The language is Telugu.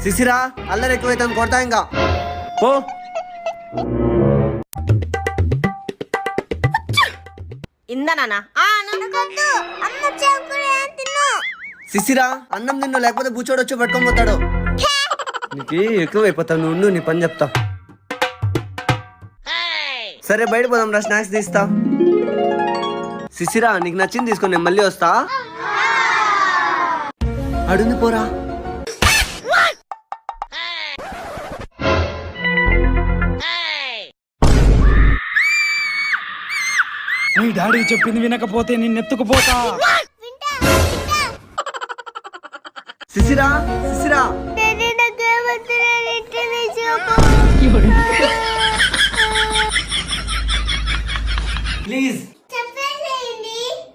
శిశిరా అల్లరి ఎక్కువైతే కొడతా ఇంకా పో. ఇందనా శిశిరా అన్నం తిన్ను, లేకపోతే బూచోడు వచ్చి పట్టుకొని పోతాడు. నీకు ఎక్కువైపోతావు, నువ్వు ఉండు, నీ పని చెప్తా. సరే బయట పోదాం రా, స్నాక్స్ తీస్తా. శిశిరా నీకు నచ్చింది తీసుకొని నేను మళ్ళీ వస్తా. అడుంది పోరా. నీ డాడీ చెప్పింది వినకపోతే నిన్నెత్తుకుపోతా. శిశిరా శిశిరా